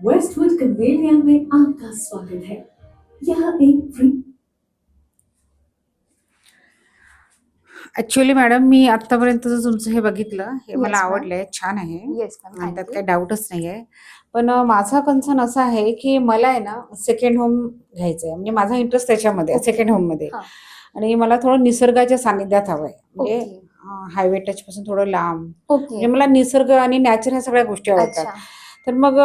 Westwood camellia में आपका स्वागत है। यह एक फ्री ऍक्च्युअली मॅडम, मी आतापर्यंत तुमचं हे बघितलं, हे मला येस मॅम. आवडलंय, छान आहे येस मॅम, आणि त्यात थँक्यू. काही डाऊटच नाहीये. पण माझा कन्सर्न असा आहे की मला आहे ना सेकंड होम घ्यायचंय, म्हणजे माझा इंटरेस्ट त्याच्यामध्ये आहे, ओके. सेकंड होम मध्ये. हां. आणि मला थोडं निसर्गाच्या सानिध्यात हवंय, म्हणजे ओके. हायवे टच पासून थोडं लांब. ओके. म्हणजे मला निसर्ग आणि नॅचर ह्या सगळ्या गोष्टी आवडतात. अच्छा. तर मग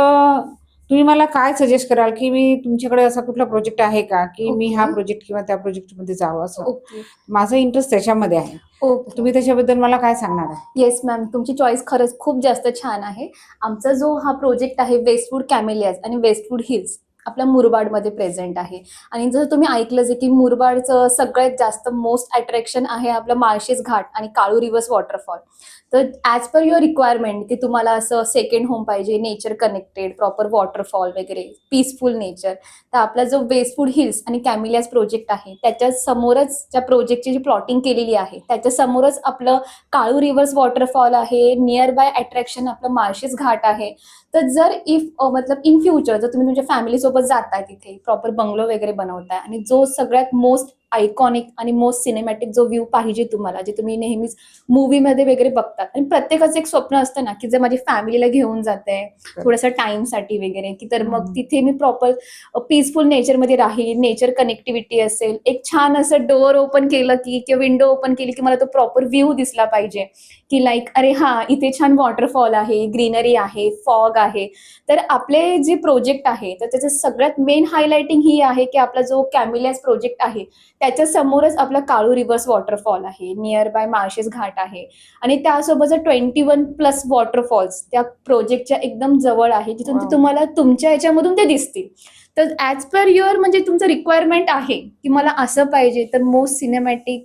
तुम्ही मला काय सजेस्ट कराल की मी तुमच्याकडे असा कुठला प्रोजेक्ट आहे का की मी हा ओके. प्रोजेक्ट किंवा त्या प्रोजेक्ट मध्ये जावं, असं ओके. माझा इंटरेस्ट त्याच्यामध्ये आहे. तर ओके. तुम्ही त्याच्याबद्दल मला काय सांगणार आहे? येस मॅम, तुमची चॉईस खरंच खूप जास्त छान आहे. आमचा जो हा प्रोजेक्ट आहे वेस्टवुड कॅमेलियाज आणि वेस्टवुड हिल्स आपल्या मुरबाडमध्ये प्रेझेंट आहे. आणि जर तुम्ही ऐकलंच आहे की मुरबाडचं सगळ्यात जास्त मोस्ट अट्रॅक्शन आहे आपलं माळशेज घाट आणि काळू रिव्हर्स वॉटरफॉल. तर ॲज पर युअर रिक्वायरमेंट की तुम्हाला असं सेकंड होम पाहिजे, नेचर कनेक्टेड, प्रॉपर वॉटरफॉल वगैरे, पीसफुल नेचर, तर आपला जो वेस्टवुड हिल्स आणि कॅमेलियाज प्रोजेक्ट आहे त्याच्या समोरच ज्या प्रोजेक्टची जी प्लॉटिंग केलेली आहे त्याच्या समोरच आपलं काळू रिव्हर्स वॉटरफॉल आहे. नियर बाय अट्रॅक्शन आपलं माळशेज घाट आहे. तर जर मतलब इन फ्युचर जर तुम्ही तुमच्या फॅमिली सोबत जाताय तिथे प्रॉपर बंगलो वगैरे बनवताय आणि जो सगळ्यात मोस्ट आयकॉनिक आणि मोस्ट सिनेमॅटिक जो व्ह्यू पाहिजे तुम्हाला, जे तुम्ही नेहमीच मूवीमध्ये वगैरे बघतात, आणि प्रत्येकाचं एक स्वप्न असतं ना की जर माझी फॅमिलीला घेऊन जाते थोडंसं टाइमसाठी वगैरे, की तर मग तिथे मी प्रॉपर पीसफुल नेचरमध्ये राहील, नेचर कनेक्टिव्हिटी असेल, एक छान असं डोअर ओपन केलं की किंवा विंडो ओपन केली की मला तो प्रॉपर व्ह्यू दिसला पाहिजे की लाईक अरे हां, इथे छान वॉटरफॉल आहे, ग्रीनरी आहे, फॉग आहे. तर आपले जे प्रोजेक्ट आहे तर त्याचं सगळ्यात मेन हायलायटिंग ही आहे की आपला जो कॅमेलियाज प्रोजेक्ट आहे त्याच्या समोरच आपला काळू रिव्हर्स वॉटरफॉल आहे, नियर बाय माळशेज घाट आहे आणि त्यासोबत 21+ वॉटरफॉल्स त्या प्रोजेक्टच्या एकदम जवळ आहे, जिथून ते Wow. तुम्हाला तुमच्या याच्यामधून ते दिसतील. तर ॲज पर युअर म्हणजे तुमचं रिक्वायरमेंट आहे की मला असं पाहिजे, तर मोस्ट सिनेमॅटिक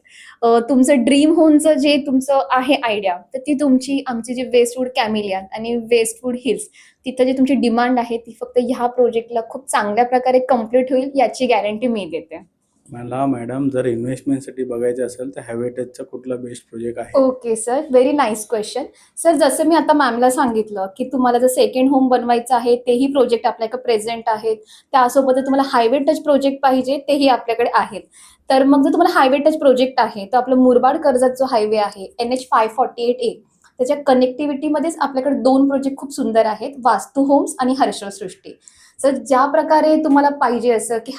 तुमचं ड्रीम होमचं जे तुमचं आहे आयडिया, तर ती तुमची आमची जी वेस्टवुड कॅमेलिया आणि वेस्टवुड हिल्स तिथं जी तुमची डिमांड आहे ती फक्त ह्या प्रोजेक्टला खूप चांगल्या प्रकारे कम्प्लीट होईल याची गॅरंटी मी देते. मला मॅडम जर इन्व्हेस्टमेंटसाठी बघायचं असेल तर हॅवेटचचा कुठला बेस्ट प्रोजेक्ट आहे? Okay sir, very nice question. Sir, जसं मी आता मॅमला सांगितलं की तुम्हाला जर सेकंड होम बनवायचं आहे तेही प्रोजेक्ट आपल्याकडे प्रेझेंट आहेत. त्यासोबत तुम्हाला हायवे टच प्रोजेक्ट पाहिजे तेही आपल्याकडे आहेत. तर मग जर तुम्हाला हायवे टच प्रोजेक्ट आहे तर आपलं मुरबाड कर्जत जो हायवे आहे NH 548A, त्याच्या कनेक्टिव्हिटीमध्येच आपल्याकडे 2 प्रोजेक्ट खूप सुंदर आहेत, वास्तू होम्स आणि हर्षल सृष्टी. सर, ज्या प्रकारे तुम्हाला पाहिजे असं की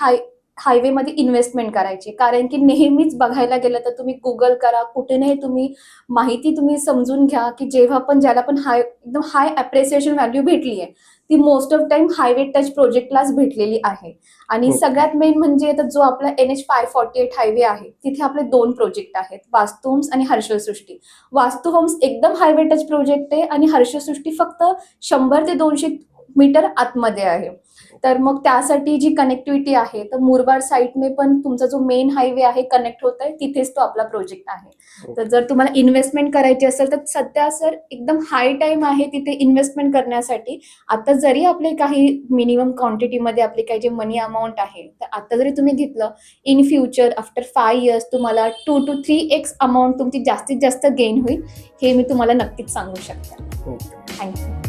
हायवेमध्ये इन्व्हेस्टमेंट करायची, कारण की नेहमीच बघायला गेलं तर तुम्ही गुगल करा, कुठे नाही तुम्ही माहिती तुम्ही समजून घ्या की जेव्हा पण ज्याला पण एकदम हाय अप्रिसिएशन व्हॅल्यू भेटली आहे ती most of time highway touch प्रोजेक्टलाच भेटलेली आहे. आणि Okay. सगळ्यात मेन म्हणजे आता जो आपला NH 548 हायवे आहे तिथे आपले 2 प्रोजेक्ट आहेत, वास्तू होम्स आणि हर्षल सृष्टी. वास्तू होम्स एकदम हायवे टच प्रोजेक्ट आहे आणि हर्षल सृष्टी फक्त 100 ते 200 मीटर आतमध्ये आहे. तर मग त्यासाठी जी कनेक्टिव्हिटी आहे तर मुरबाड साईडने पण तुमचा जो मेन हायवे आहे कनेक्ट होत आहे, तिथेच तो आपला प्रोजेक्ट आहे. तर जर तुम्हाला इन्व्हेस्टमेंट करायची असेल तर सध्या सर एकदम हाय टाइम आहे तिथे इन्व्हेस्टमेंट करण्यासाठी. आता जरी आपले काही मिनिमम क्वांटिटीमध्ये आपले काही जे मनी अमाऊंट आहे तर आता जरी तुम्ही घेतलं, इन फ्युचर आफ्टर 5 इयर्स तुम्हाला 2 to 3x अमाऊंट तुमची जास्तीत जास्त गेन होईल, हे मी तुम्हाला नक्कीच सांगू शकते. ओके. थँक्यू.